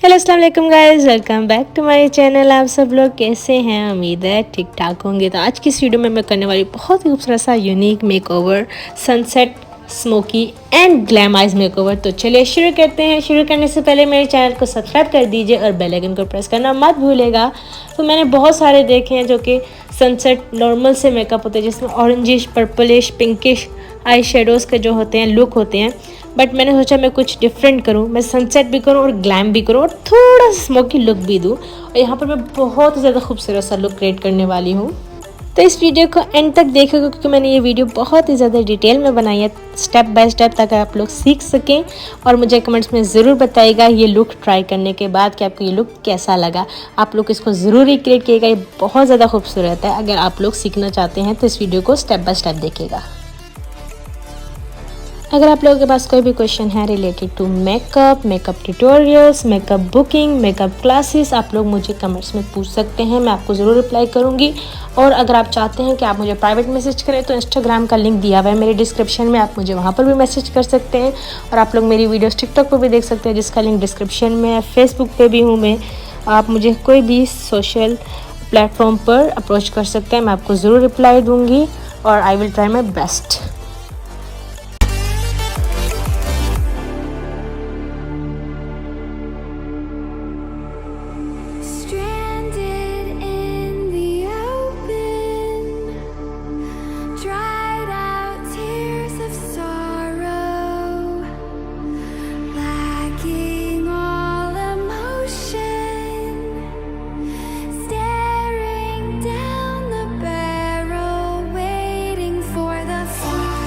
Hello अस्सलाम वालेकुम guys, welcome back to my channel. आप सब लोग कैसे हैं? उम्मीद है ठीक ठाक होंगे। तो आज की इस वीडियो में मैं करने वाली बहुत ही खूबसूरत सा unique makeover, sunset, smoky and glam eyes makeover. तो चलिए शुरू करते हैं। शुरू करने से पहले मेरे चैनल को सब्सक्राइब कर दीजिए और बेल आइकन को प्रेस करना मत भूलिएगा। तो मैंने बहुत सारे देखे हैं जो कि सनसेट नॉर्मल से मेकअप होते हैं, जिसमें orangish, purplish, pinkish eye shadows के जो होते हैं लुक होते हैं। बट मैंने सोचा मैं कुछ डिफरेंट करूं, मैं सनसेट भी करूं और ग्लैम भी करूं और थोड़ा स्मोकी लुक भी दूं। और यहाँ पर मैं बहुत ज़्यादा खूबसूरत सा लुक क्रिएट करने वाली हूँ। तो इस वीडियो को एंड तक देखोगे क्योंकि मैंने ये वीडियो बहुत ही ज़्यादा डिटेल में बनाई है, स्टेप बाय स्टेप, ताकि आप लोग सीख सकें। और मुझे कमेंट्स में ज़रूर बताइएगा ये लुक ट्राई करने के बाद कि आपको ये लुक कैसा लगा। आप लोग इसको ज़रूर रिक्रिएट कीजिएगा, ये बहुत ज़्यादा खूबसूरत है। अगर आप लोग सीखना चाहते हैं तो इस वीडियो को स्टेप बाय स्टेप देखिएगा। अगर आप लोगों के पास कोई भी क्वेश्चन है related to makeup tutorials, makeup booking, makeup classes, आप लोग मुझे कमेंट्स में पूछ सकते हैं, मैं आपको ज़रूर रिप्लाई करूँगी। और अगर आप चाहते हैं कि आप मुझे प्राइवेट मैसेज करें तो इंस्टाग्राम का लिंक दिया हुआ है मेरे डिस्क्रिप्शन में, आप मुझे वहाँ पर भी मैसेज कर सकते हैं। और आप लोग मेरी वीडियोस टिकटॉक पर भी देख सकते हैं, जिसका लिंक डिस्क्रिप्शन में है। फेसबुक पे भी हूँ मैं, आप मुझे कोई भी सोशल प्लेटफॉर्म पर अप्रोच कर सकते हैं, मैं आपको ज़रूर रिप्लाई दूँगी और I will try my best. Stranded in the open, dried out tears of sorrow, lacking all emotion, staring down the barrel, waiting for the fall.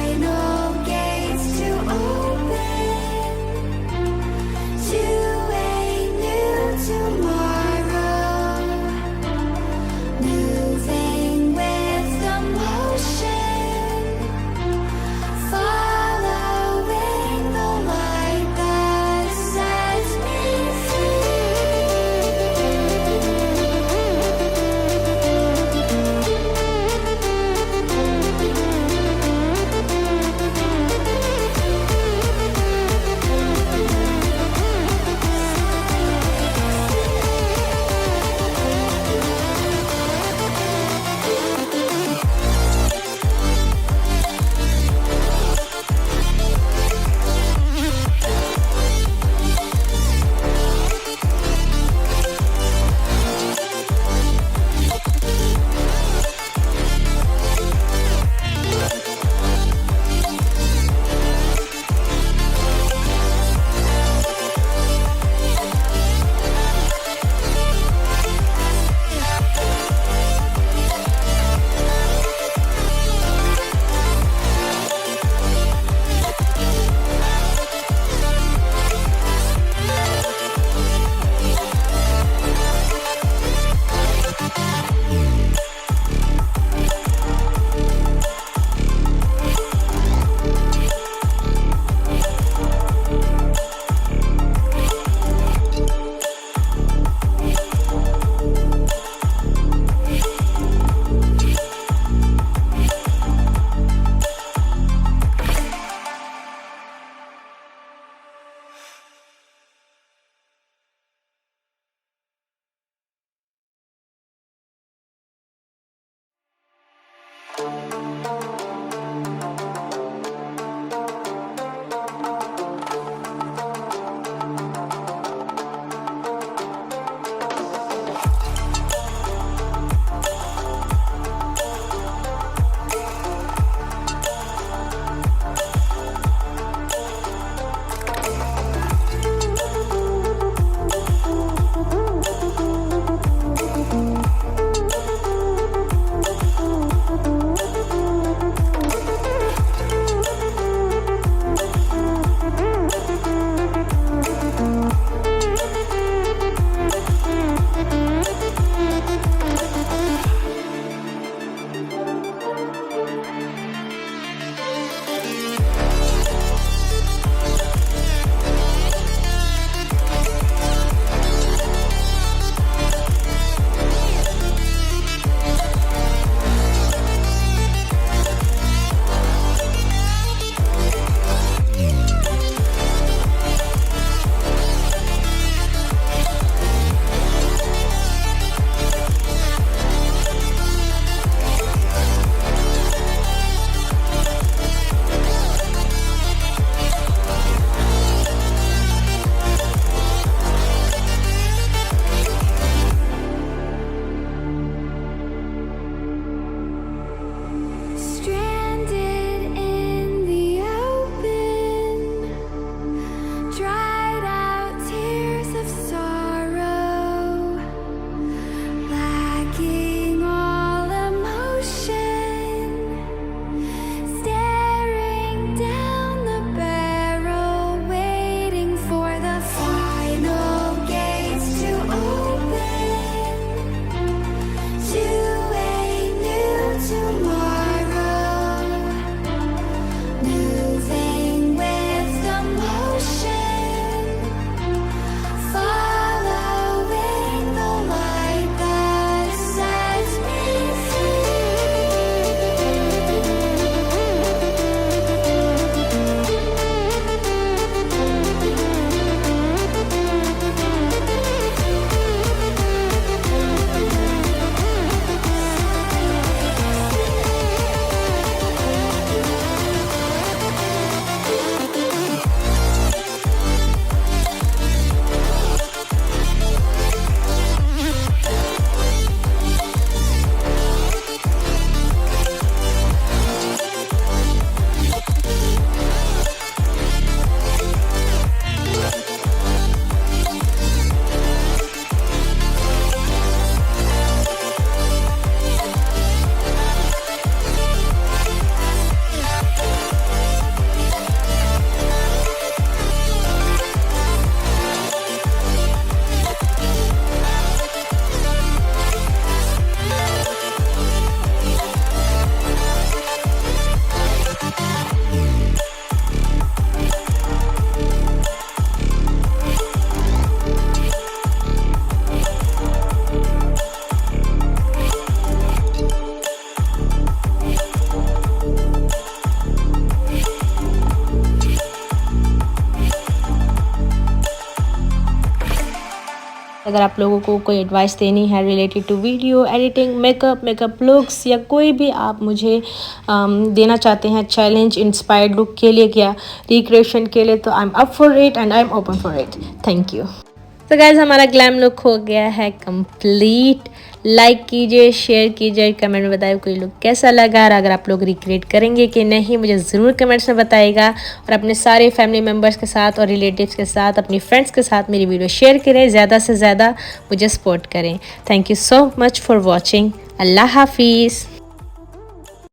अगर आप लोगों को कोई एडवाइस देनी है related to video editing, makeup looks या कोई भी आप मुझे देना चाहते हैं चैलेंज इंस्पायर्ड लुक के लिए या रिक्रिएशन के लिए, तो I am up for it and I am open for it. Thank you. तो गाइज हमारा ग्लैम लुक हो गया है कंप्लीट। लाइक कीजिए, शेयर कीजिए, कमेंट में बताइए कोई लुक कैसा लगा, और अगर आप लोग रिक्रिएट करेंगे कि नहीं मुझे ज़रूर कमेंट्स में बताइएगा। और अपने सारे फैमिली मेम्बर्स के साथ और रिलेटिव्स के साथ, अपनी फ्रेंड्स के साथ मेरी वीडियो शेयर करें, ज़्यादा से ज़्यादा मुझे सपोर्ट करें। Thank you so much for watching. Allah हाफिज़।